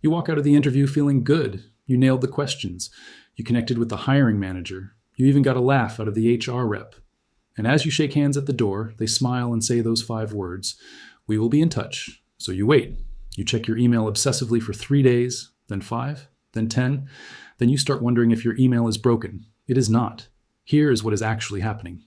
You walk out of the interview feeling good. You nailed the questions. You connected with the hiring manager. You even got a laugh out of the HR rep. And as you shake hands at the door, they smile and say those 5 words, "We will be in touch." So you wait. You check your email obsessively for 3 days, then 5, then 10. Then you start wondering if your email is broken. It is not. Here is what is actually happening.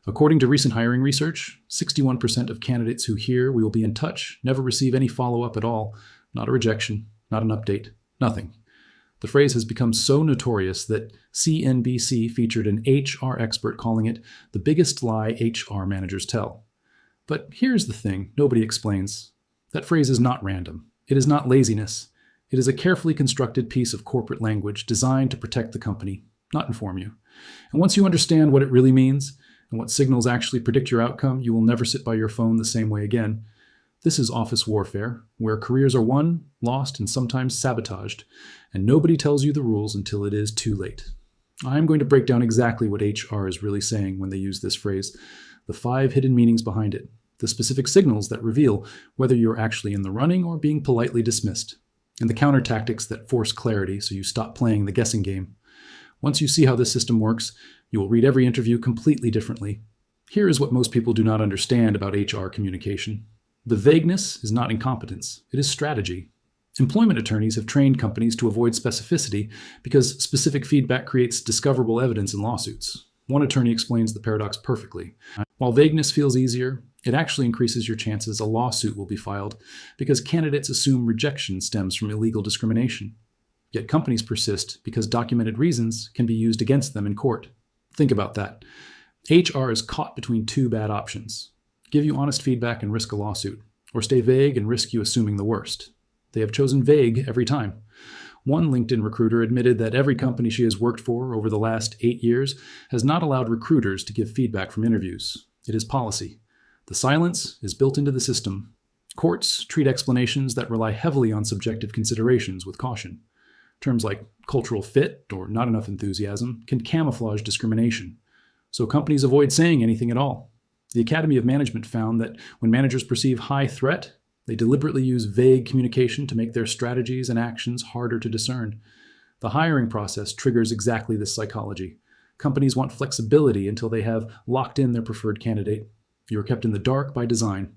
According to recent hiring research, 61% of candidates who hear "we will be in touch" never receive any follow-up at all. Not a rejection, not an update, nothing. The phrase has become so notorious that CNBC featured an HR expert calling it the biggest lie HR managers tell. But here's the thing nobody explains. That phrase is not random. It is not laziness. It is a carefully constructed piece of corporate language designed to protect the company, not inform you. And once you understand what it really means and what signals actually predict your outcome, you will never sit by your phone the same way again. This is office warfare, where careers are won, lost, and sometimes sabotaged, and nobody tells you the rules until it is too late. I'm going to break down exactly what HR is really saying when they use this phrase, the 5 hidden meanings behind it, the specific signals that reveal whether you're actually in the running or being politely dismissed, and the counter tactics that force clarity so you stop playing the guessing game. Once you see how this system works, you will read every interview completely differently. Here is what most people do not understand about HR communication. The vagueness is not incompetence, it is strategy. Employment attorneys have trained companies to avoid specificity because specific feedback creates discoverable evidence in lawsuits. One attorney explains the paradox perfectly. While vagueness feels easier, it actually increases your chances a lawsuit will be filed because candidates assume rejection stems from illegal discrimination. Yet companies persist because documented reasons can be used against them in court. Think about that. HR is caught between 2 bad options. Give you honest feedback and risk a lawsuit, or stay vague and risk you assuming the worst. They have chosen vague every time. One LinkedIn recruiter admitted that every company she has worked for over the last 8 years has not allowed recruiters to give feedback from interviews. It is policy. The silence is built into the system. Courts treat explanations that rely heavily on subjective considerations with caution. Terms like cultural fit or not enough enthusiasm can camouflage discrimination. So companies avoid saying anything at all. The Academy of Management found that when managers perceive high threat, they deliberately use vague communication to make their strategies and actions harder to discern. The hiring process triggers exactly this psychology. Companies want flexibility until they have locked in their preferred candidate. You are kept in the dark by design.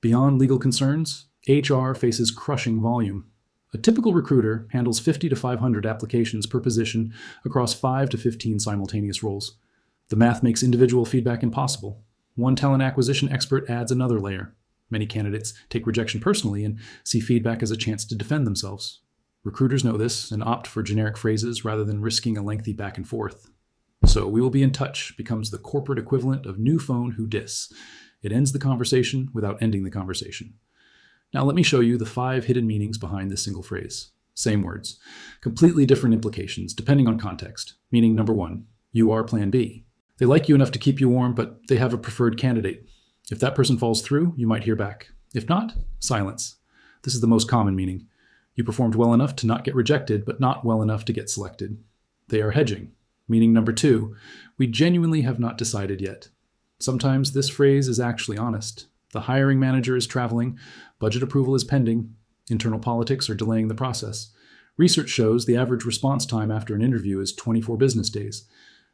Beyond legal concerns, HR faces crushing volume. A typical recruiter handles 50 to 500 applications per position across 5 to 15 simultaneous roles. The math makes individual feedback impossible. One talent acquisition expert adds another layer. Many candidates take rejection personally and see feedback as a chance to defend themselves. Recruiters know this and opt for generic phrases rather than risking a lengthy back and forth. So "we will be in touch" becomes the corporate equivalent of "new phone who dis." It ends the conversation without ending the conversation. Now let me show you the 5 hidden meanings behind this single phrase. Same words, completely different implications depending on context. Meaning number 1, you are plan B. They like you enough to keep you warm, but they have a preferred candidate. If that person falls through, you might hear back. If not, silence. This is the most common meaning. You performed well enough to not get rejected, but not well enough to get selected. They are hedging. Meaning number 2, we genuinely have not decided yet. Sometimes this phrase is actually honest. The hiring manager is traveling, budget approval is pending, internal politics are delaying the process. Research shows the average response time after an interview is 24 business days.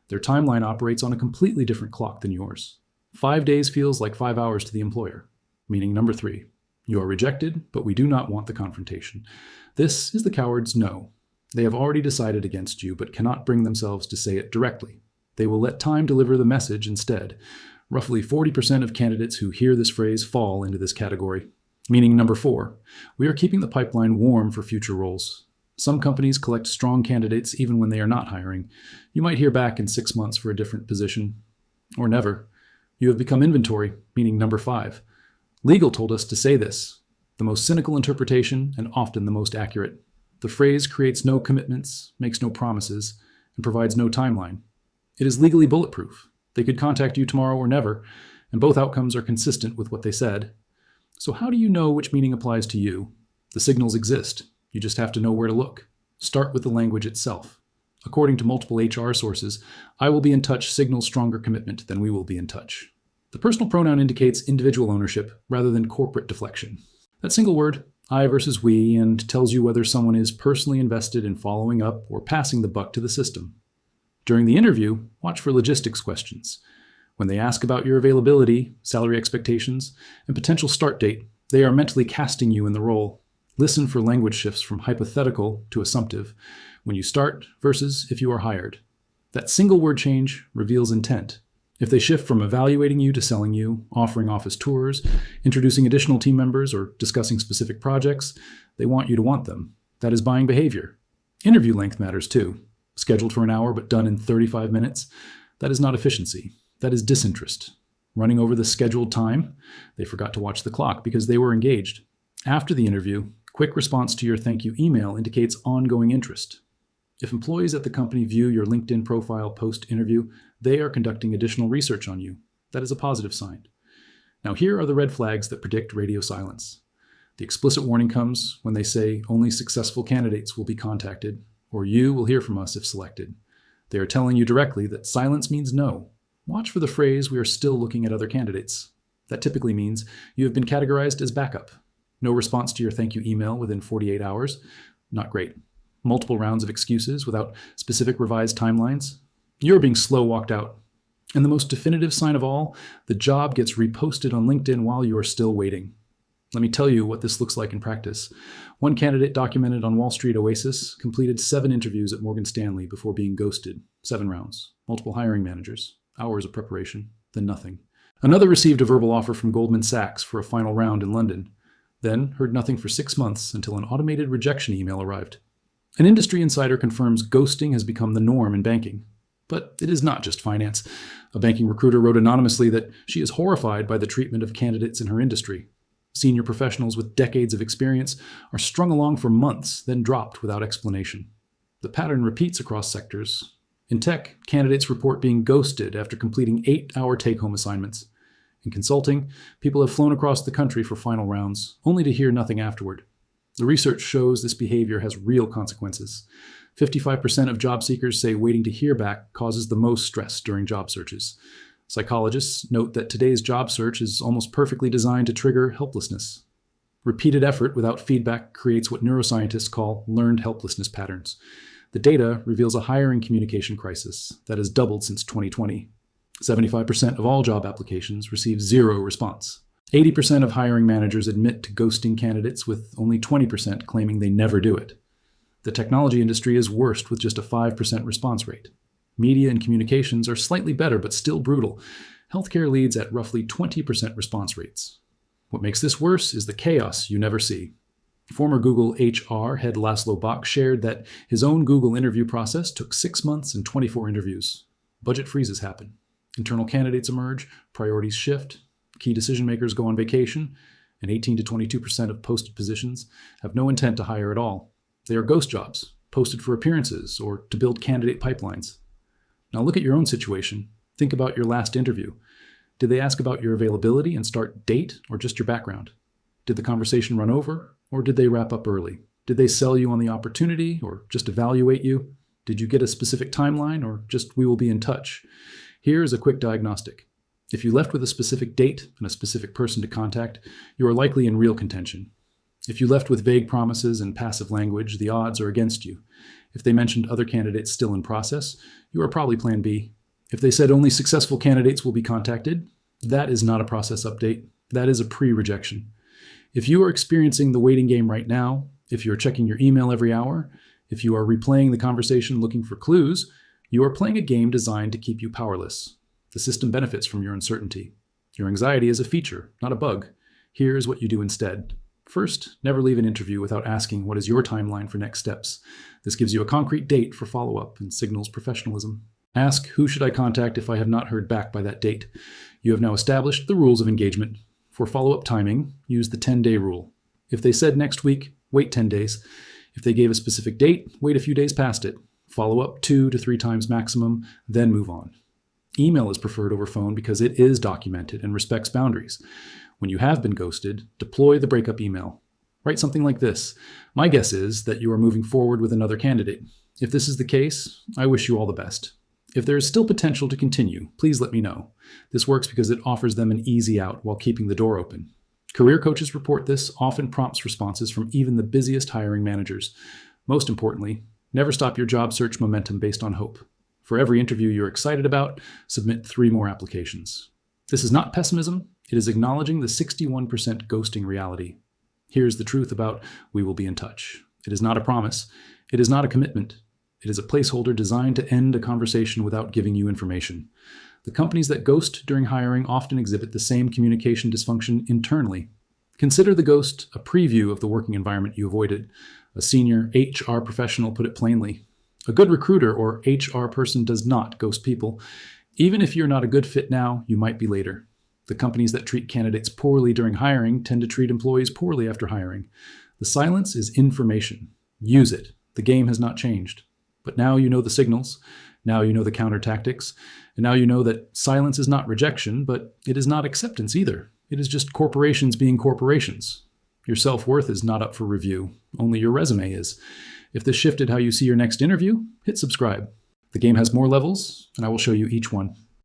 Their timeline operates on a completely different clock than yours. 5 days feels like 5 hours to the employer. Meaning number 3, you are rejected, but we do not want the confrontation. This is the coward's no. They have already decided against you, but cannot bring themselves to say it directly. They will let time deliver the message instead. Roughly 40% of candidates who hear this phrase fall into this category. Meaning number 4, we are keeping the pipeline warm for future roles. Some companies collect strong candidates even when they are not hiring. You might hear back in 6 months for a different position. Or never. You have become inventory, meaning number 5. Legal told us to say this. The most cynical interpretation and often the most accurate. The phrase creates no commitments, makes no promises, and provides no timeline. It is legally bulletproof. They could contact you tomorrow or never, and both outcomes are consistent with what they said. So how do you know which meaning applies to you? The signals exist. You just have to know where to look. Start with the language itself. According to multiple HR sources, "I will be in touch" signals stronger commitment than "we will be in touch." The personal pronoun indicates individual ownership rather than corporate deflection. That single word, I versus we, and tells you whether someone is personally invested in following up or passing the buck to the system. During the interview, watch for logistics questions. When they ask about your availability, salary expectations, and potential start date, they are mentally casting you in the role. Listen for language shifts from hypothetical to assumptive when you start versus if you are hired. That single word change reveals intent. If they shift from evaluating you to selling you, offering office tours, introducing additional team members, or discussing specific projects, they want you to want them. That is buying behavior. Interview length matters too. Scheduled for an hour but done in 35 minutes, that is not efficiency. That is disinterest. Running over the scheduled time, they forgot to watch the clock because they were engaged. After the interview, quick response to your thank you email indicates ongoing interest. If employees at the company view your LinkedIn profile post-interview, they are conducting additional research on you. That is a positive sign. Now here are the red flags that predict radio silence. The explicit warning comes when they say only successful candidates will be contacted, or you will hear from us if selected. They are telling you directly that silence means no. Watch for the phrase, "we are still looking at other candidates." That typically means you have been categorized as backup. No response to your thank you email within 48 hours. Not great. Multiple rounds of excuses without specific revised timelines. You're being slow walked out. And the most definitive sign of all, the job gets reposted on LinkedIn while you are still waiting. Let me tell you what this looks like in practice. One candidate documented on Wall Street Oasis completed 7 interviews at Morgan Stanley before being ghosted. 7 rounds. Multiple hiring managers. Hours of preparation. Then nothing. Another received a verbal offer from Goldman Sachs for a final round in London. Then heard nothing for 6 months until an automated rejection email arrived. An industry insider confirms ghosting has become the norm in banking. But it is not just finance. A banking recruiter wrote anonymously that she is horrified by the treatment of candidates in her industry. Senior professionals with decades of experience are strung along for months, then dropped without explanation. The pattern repeats across sectors. In tech, candidates report being ghosted after completing 8-hour take-home assignments. In consulting, people have flown across the country for final rounds, only to hear nothing afterward. The research shows this behavior has real consequences. 55% of job seekers say waiting to hear back causes the most stress during job searches. Psychologists note that today's job search is almost perfectly designed to trigger helplessness. Repeated effort without feedback creates what neuroscientists call learned helplessness patterns. The data reveals a hiring communication crisis that has doubled since 2020. 75% of all job applications receive 0 response. 80% of hiring managers admit to ghosting candidates, with only 20% claiming they never do it. The technology industry is worst with just a 5% response rate. Media and communications are slightly better but still brutal. Healthcare leads at roughly 20% response rates. What makes this worse is the chaos you never see. Former Google HR head Laszlo Bock shared that his own Google interview process took 6 months and 24 interviews. Budget freezes happen. Internal candidates emerge, priorities shift, key decision makers go on vacation, and 18 to 22% of posted positions have no intent to hire at all. They are ghost jobs, posted for appearances or to build candidate pipelines. Now look at your own situation. Think about your last interview. Did they ask about your availability and start date, or just your background? Did the conversation run over, or did they wrap up early? Did they sell you on the opportunity, or just evaluate you? Did you get a specific timeline, or just "we will be in touch"? Here is a quick diagnostic. If you left with a specific date and a specific person to contact, you are likely in real contention. If you left with vague promises and passive language, the odds are against you. If they mentioned other candidates still in process, you are probably plan B. If they said only successful candidates will be contacted, that is not a process update. That is a pre-rejection. If you are experiencing the waiting game right now, if you're checking your email every hour, if you are replaying the conversation looking for clues, you are playing a game designed to keep you powerless. The system benefits from your uncertainty. Your anxiety is a feature, not a bug. Here's what you do instead. First, never leave an interview without asking what is your timeline for next steps. This gives you a concrete date for follow-up and signals professionalism. Ask, who should I contact if I have not heard back by that date? You have now established the rules of engagement. For follow-up timing, use the 10-day rule. If they said next week, wait 10 days. If they gave a specific date, wait a few days past it. Follow up 2 to 3 times maximum, then move on. Email is preferred over phone because it is documented and respects boundaries. When you have been ghosted, deploy the breakup email. Write something like this: "My guess is that you are moving forward with another candidate. If this is the case, I wish you all the best. If there is still potential to continue, please let me know." This works because it offers them an easy out while keeping the door open. Career coaches report this often prompts responses from even the busiest hiring managers. Most importantly, never stop your job search momentum based on hope. For every interview you're excited about, submit 3 more applications. This is not pessimism, it is acknowledging the 61% ghosting reality. Here's the truth about "we will be in touch." It is not a promise. It is not a commitment. It is a placeholder designed to end a conversation without giving you information. The companies that ghost during hiring often exhibit the same communication dysfunction internally. Consider the ghost a preview of the working environment you avoided. A senior HR professional put it plainly. A good recruiter or HR person does not ghost people. Even if you're not a good fit now, you might be later. The companies that treat candidates poorly during hiring tend to treat employees poorly after hiring. The silence is information. Use it. The game has not changed. But now you know the signals. Now you know the counter tactics. And now you know that silence is not rejection, but it is not acceptance either. It is just corporations being corporations. Your self-worth is not up for review. Only your resume is. If this shifted how you see your next interview, hit subscribe. The game has more levels, and I will show you each one.